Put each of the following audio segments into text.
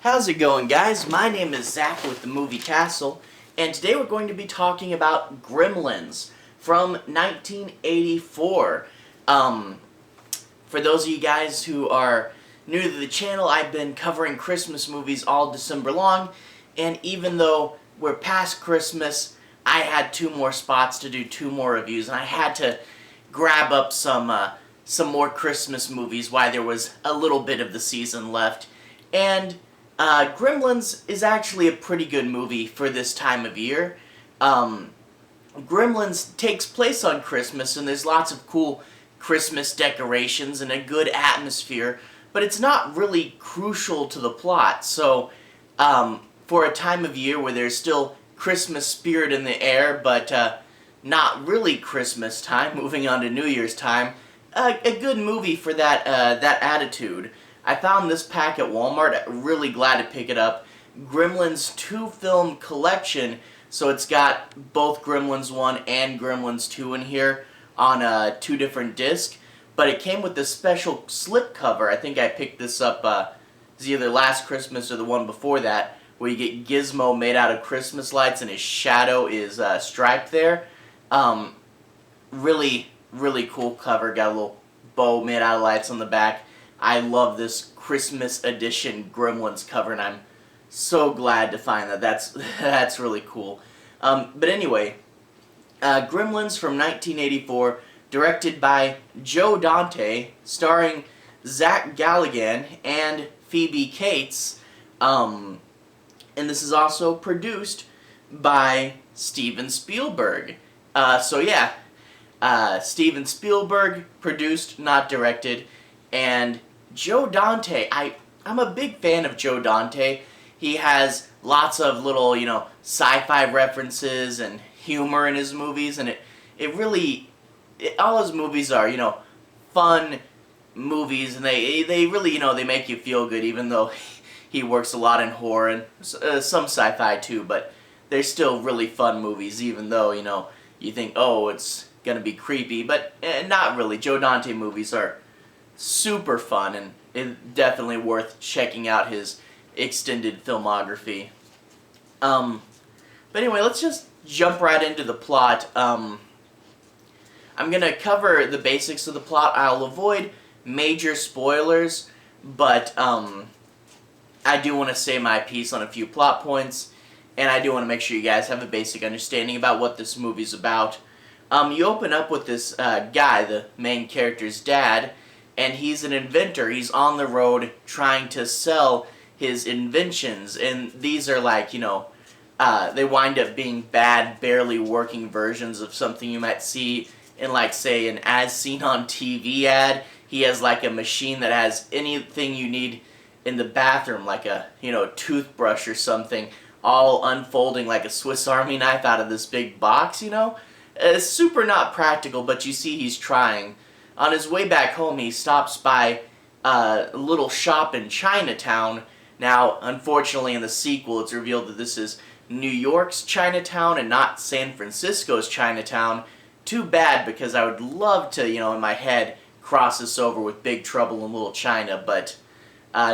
How's it going, guys? My name is Zach with the Movie Castle, and today we're going to be talking about Gremlins from 1984. For those of you guys who are new to the channel, I've been covering Christmas movies all December long, and even though we're past Christmas, I had two more spots to do two more reviews, and I had to grab up some more Christmas movies while there was a little bit of the season left. And Gremlins is actually a pretty good movie for this time of year. Gremlins takes place on Christmas, and there's lots of cool Christmas decorations and a good atmosphere, but it's not really crucial to the plot. So, for a time of year where there's still Christmas spirit in the air, but not really Christmas time, moving on to New Year's time, a good movie for that attitude. I found this pack at Walmart, really glad to pick it up. Gremlins 2 film collection, so it's got both Gremlins 1 and Gremlins 2 in here on 2 different discs. But it came with this special slipcover. I think I picked this up, it was either last Christmas or the one before that, where you get Gizmo made out of Christmas lights and his shadow is striped there. Really, really cool cover. Got a little bow made out of lights on the back. I love this Christmas edition Gremlins cover, and I'm so glad to find that. That's really cool. But anyway, Gremlins from 1984, directed by Joe Dante, starring Zach Galligan and Phoebe Cates, and this is also produced by Steven Spielberg. So yeah, Steven Spielberg produced, not directed, and Joe Dante, I'm a big fan of Joe Dante. He has lots of little, sci-fi references and humor in his movies, and all his movies are, fun movies, and they really, they make you feel good, even though he works a lot in horror and some sci-fi too, but they're still really fun movies, even though, you think, oh, it's gonna be creepy, but not really. Joe Dante movies are super fun, and it's definitely worth checking out his extended filmography. But anyway, let's just jump right into the plot. I'm gonna cover the basics of the plot. I'll avoid major spoilers, but I do want to say my piece on a few plot points, and I do want to make sure you guys have a basic understanding about what this movie's about. You open up with this guy, the main character's dad, and he's an inventor. He's on the road trying to sell his inventions, and these are like, they wind up being bad, barely working versions of something you might see in, like, say, an As Seen on TV ad. He has, like, a machine that has anything you need in the bathroom, like a, toothbrush or something, all unfolding like a Swiss Army knife out of this big box, It's super not practical, but you see he's trying. On his way back home, he stops by a little shop in Chinatown. Now, unfortunately, in the sequel, it's revealed that this is New York's Chinatown and not San Francisco's Chinatown. Too bad, because I would love to, in my head, cross this over with Big Trouble in Little China, but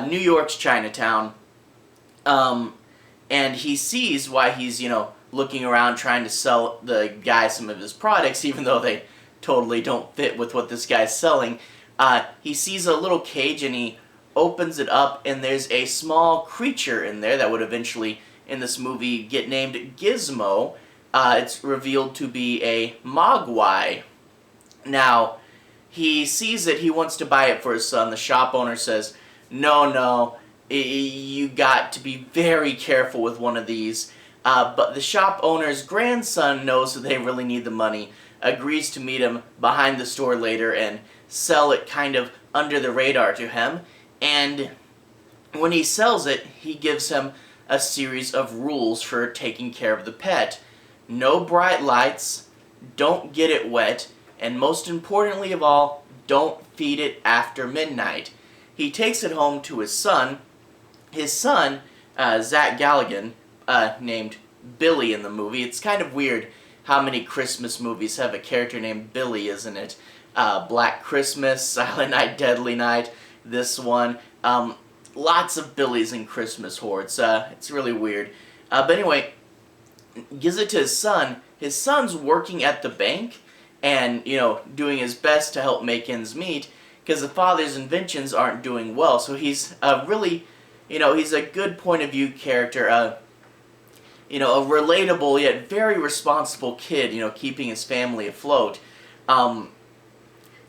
New York's Chinatown. And he sees why he's, looking around trying to sell the guy some of his products, even though they totally don't fit with what this guy's selling. He sees a little cage and he opens it up, and there's a small creature in there that would eventually, in this movie, get named Gizmo. It's revealed to be a mogwai. Now, he sees it, he wants to buy it for his son. The shop owner says, no, you got to be very careful with one of these. But the shop owner's grandson knows that they really need the money, agrees to meet him behind the store later and sell it kind of under the radar to him. And when he sells it, he gives him a series of rules for taking care of the pet. No bright lights, don't get it wet, and most importantly of all, don't feed it after midnight. He takes it home to his son. His son, Zach Galligan, named Billy in the movie. It's kind of weird how many Christmas movies have a character named Billy, isn't it? Black Christmas, Silent Night, Deadly Night, this one. lots of Billies in Christmas horror. It's really weird. But anyway, gives it to his son. His son's working at the bank and, doing his best to help make ends meet because the father's inventions aren't doing well. So he's really, he's a good point of view character, a relatable yet very responsible kid, keeping his family afloat. And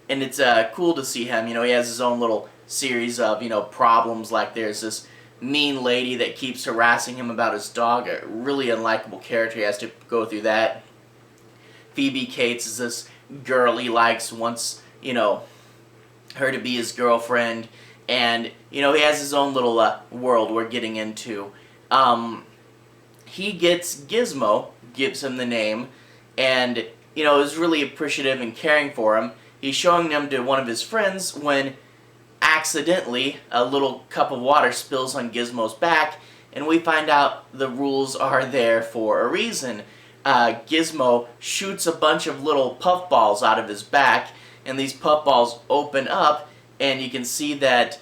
it's cool to see him, he has his own little series of, problems, like there's this mean lady that keeps harassing him about his dog, a really unlikable character, he has to go through that. Phoebe Cates is this girl he likes, wants, her to be his girlfriend, and, he has his own little world we're getting into. He gets Gizmo, gives him the name, and, is really appreciative and caring for him. He's showing them to one of his friends when accidentally a little cup of water spills on Gizmo's back, and we find out the rules are there for a reason. Gizmo shoots a bunch of little puffballs out of his back, and these puffballs open up, and you can see that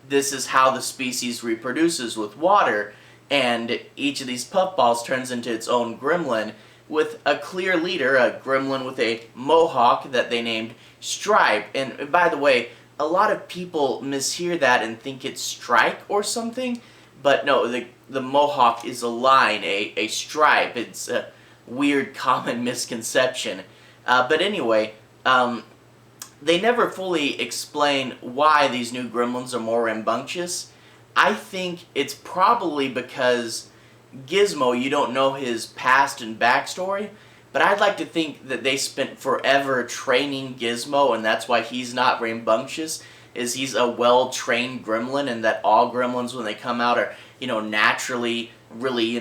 this is how the species reproduces with water, and each of these puffballs turns into its own gremlin with a clear leader, a gremlin with a mohawk that they named Stripe. And by the way, a lot of people mishear that and think it's Strike or something, but no, the mohawk is a line, a stripe. It's a weird common misconception. But anyway, they never fully explain why these new gremlins are more rambunctious. I think it's probably because Gizmo, you don't know his past and backstory, but I'd like to think that they spent forever training Gizmo, and that's why he's not rambunctious, is he's a well-trained gremlin, and that all gremlins, when they come out, are, naturally really,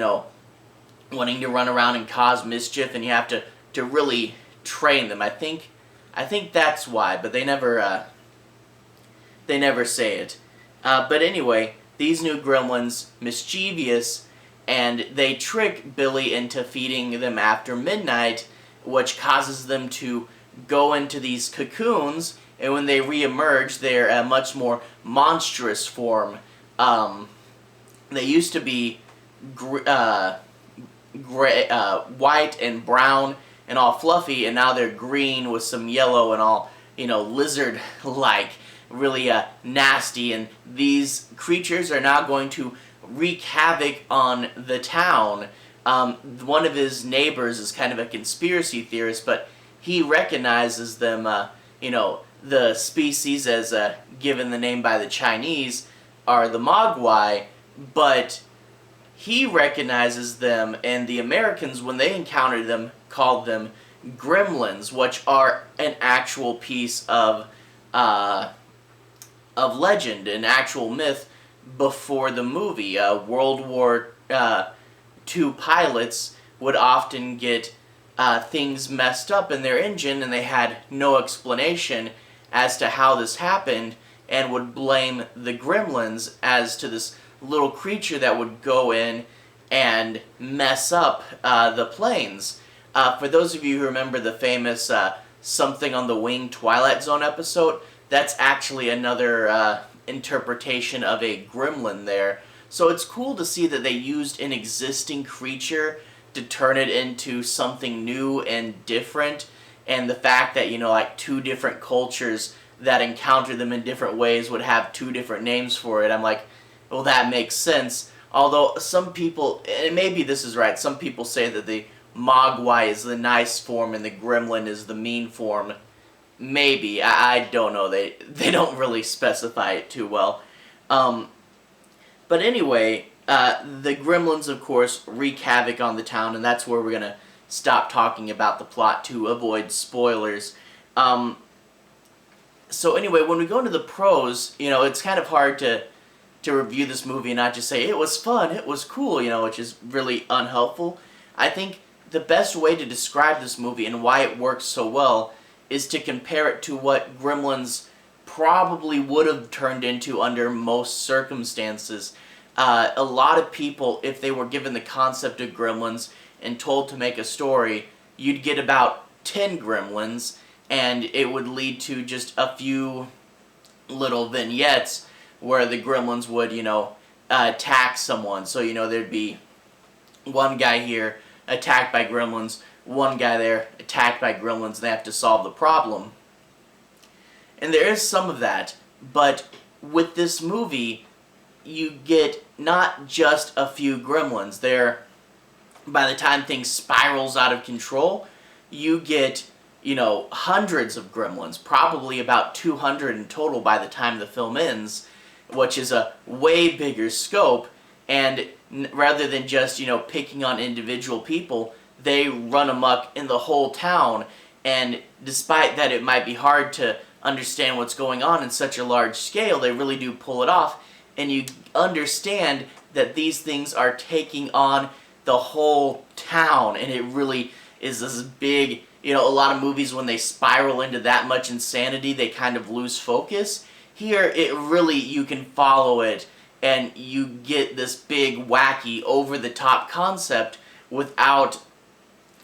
wanting to run around and cause mischief, and you have to really train them. I think that's why, but they never say it. But anyway, these new gremlins, mischievous, and they trick Billy into feeding them after midnight, which causes them to go into these cocoons, and when they re-emerge, they're a much more monstrous form. They used to be white and brown and all fluffy, and now they're green with some yellow and all, lizard-like, really nasty, and these creatures are now going to wreak havoc on the town. One of his neighbors is kind of a conspiracy theorist, but he recognizes them, the species as given the name by the Chinese are the Mogwai, but he recognizes them, and the Americans, when they encountered them, called them Gremlins, which are an actual piece of legend, an actual myth before the movie. World War II pilots would often get things messed up in their engine, and they had no explanation as to how this happened, and would blame the Gremlins as to this little creature that would go in and mess up the planes. For those of you who remember the famous Something on the Wing Twilight Zone episode, that's actually another interpretation of a gremlin there. So it's cool to see that they used an existing creature to turn it into something new and different, and the fact that, like, two different cultures that encounter them in different ways would have two different names for it. I'm like, well, that makes sense. Although some people, and maybe this is right, some people say that the Mogwai is the nice form and the gremlin is the mean form. Maybe. I don't know. They don't really specify it too well. But anyway, the Gremlins, of course, wreak havoc on the town, and that's where we're going to stop talking about the plot to avoid spoilers. So anyway, when we go into the pros, it's kind of hard to review this movie and not just say, it was fun, it was cool, which is really unhelpful. I think the best way to describe this movie and why it works so well is to compare it to what Gremlins probably would have turned into under most circumstances. A lot of people, if they were given the concept of Gremlins and told to make a story, you'd get about 10 Gremlins, and it would lead to just a few little vignettes. where the gremlins would, attack someone. So, there'd be one guy here attacked by gremlins, one guy there attacked by gremlins, and they have to solve the problem. And there is some of that, but with this movie, you get not just a few gremlins. By the time things spirals out of control, you get, hundreds of gremlins, probably about 200 in total by the time the film ends, which is a way bigger scope, and rather than just, picking on individual people, they run amok in the whole town, and despite that it might be hard to understand what's going on in such a large scale, they really do pull it off, and you understand that these things are taking on the whole town, and it really is this big, a lot of movies when they spiral into that much insanity, they kind of lose focus. Here, it really, you can follow it, and you get this big, wacky, over-the-top concept without,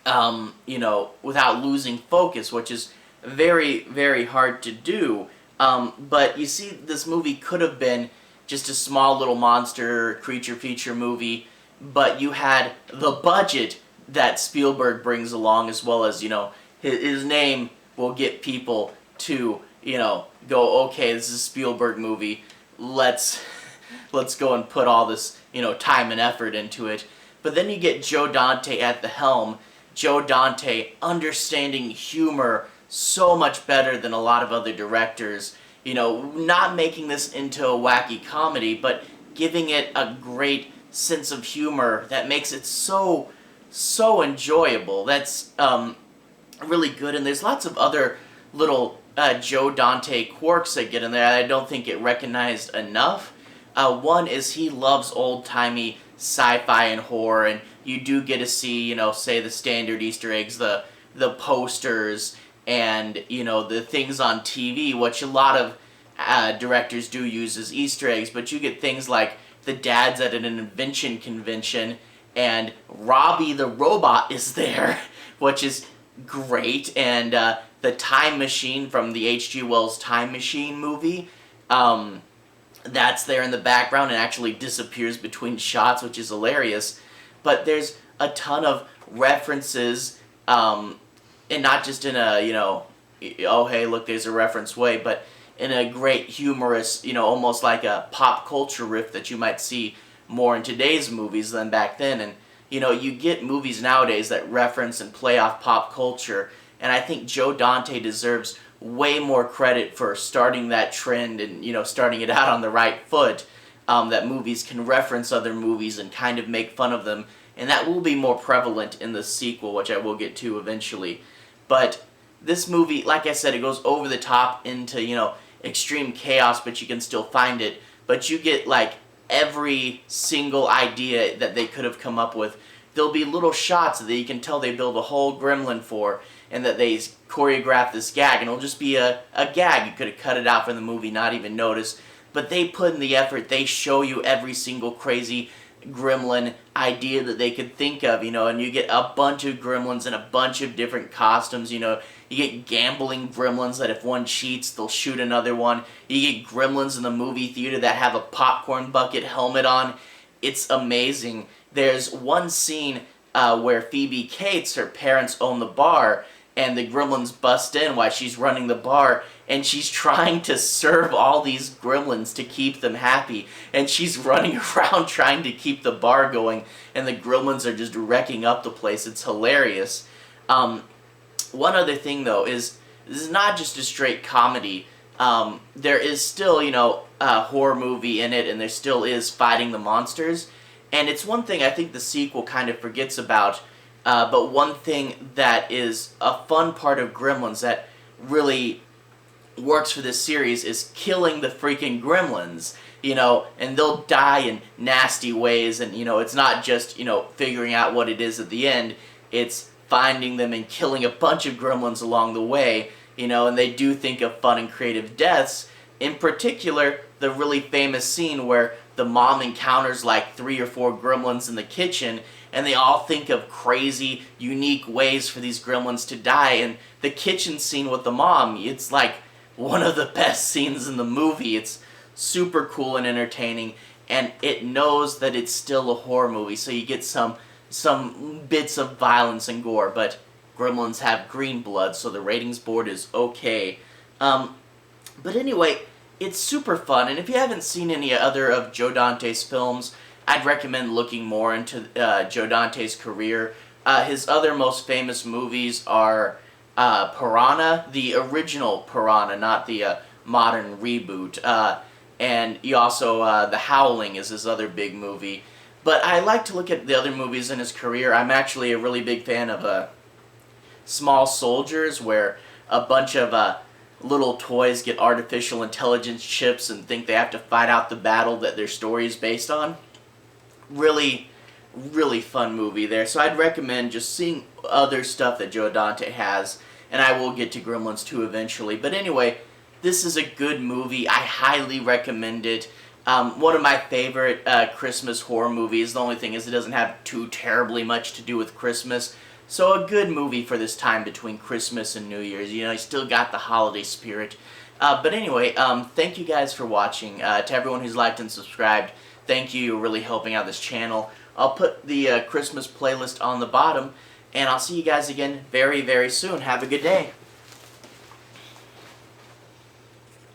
without losing focus, which is very, very hard to do. But you see, this movie could have been just a small little monster creature feature movie, but you had the budget that Spielberg brings along, as well as, his name will get people to, go, okay, this is a Spielberg movie, let's go and put all this, time and effort into it. But then you get Joe Dante at the helm. Joe Dante understanding humor so much better than a lot of other directors, not making this into a wacky comedy, but giving it a great sense of humor that makes it so enjoyable. That's really good, and there's lots of other little Joe Dante quirks that get in there I don't think get recognized enough. One is he loves old-timey sci-fi and horror, and you do get to see, say the standard Easter eggs, the posters, and, the things on TV, which a lot of directors do use as Easter eggs, but you get things like the dad's at an invention convention, and Robbie the robot is there, which is great, and the time machine from the H.G. Wells Time Machine movie, that's there in the background and actually disappears between shots, which is hilarious. But there's a ton of references, and not just in a, oh hey, look, there's a reference way, but in a great humorous, almost like a pop culture riff that you might see more in today's movies than back then. And, you get movies nowadays that reference and play off pop culture, and I think Joe Dante deserves way more credit for starting that trend and, starting it out on the right foot, that movies can reference other movies and kind of make fun of them, and that will be more prevalent in the sequel, which I will get to eventually. But this movie, like I said, it goes over the top into, extreme chaos, but you can still find it. But you get, like, every single idea that they could have come up with. There'll be little shots that you can tell they build a whole gremlin for, and that they choreograph this gag, and it'll just be a gag. You could have cut it out from the movie, not even notice. But they put in the effort. They show you every single crazy gremlin idea that they could think of, and you get a bunch of gremlins in a bunch of different costumes, you get gambling gremlins that if one cheats, they'll shoot another one. You get gremlins in the movie theater that have a popcorn bucket helmet on. It's amazing. There's one scene where Phoebe Cates, her parents own the bar, and the gremlins bust in while she's running the bar, and she's trying to serve all these gremlins to keep them happy, and she's running around trying to keep the bar going, and the gremlins are just wrecking up the place. It's hilarious. One other thing, though, is this is not just a straight comedy. There is still, a horror movie in it, and there still is fighting the monsters, and it's one thing I think the sequel kind of forgets about. But one thing that is a fun part of Gremlins that really works for this series is killing the freaking gremlins, and they'll die in nasty ways, and, it's not just, figuring out what it is at the end, it's finding them and killing a bunch of gremlins along the way, and they do think of fun and creative deaths. In particular, the really famous scene where the mom encounters like 3 or 4 gremlins in the kitchen, and they all think of crazy, unique ways for these gremlins to die, and the kitchen scene with the mom, it's like one of the best scenes in the movie. It's super cool and entertaining, and it knows that it's still a horror movie, so you get some bits of violence and gore, but Gremlins have green blood, so the ratings board is okay. But anyway, it's super fun, and if you haven't seen any other of Joe Dante's films, I'd recommend looking more into Joe Dante's career. His other most famous movies are Piranha, the original Piranha, not the modern reboot, and he also The Howling is his other big movie. But I like to look at the other movies in his career. I'm actually a really big fan of Small Soldiers, where a bunch of little toys get artificial intelligence chips and think they have to fight out the battle that their story is based on. Really, really fun movie there. So I'd recommend just seeing other stuff that Joe Dante has, and I will get to Gremlins 2 eventually. But anyway, this is a good movie. I highly recommend it. One of my favorite Christmas horror movies. The only thing is it doesn't have too terribly much to do with Christmas. So a good movie for this time between Christmas and New Year's. You know, you still got the holiday spirit. But anyway, thank you guys for watching. To everyone who's liked and subscribed, thank you. You're really helping out this channel. I'll put the Christmas playlist on the bottom, and I'll see you guys again very, very soon. Have a good day.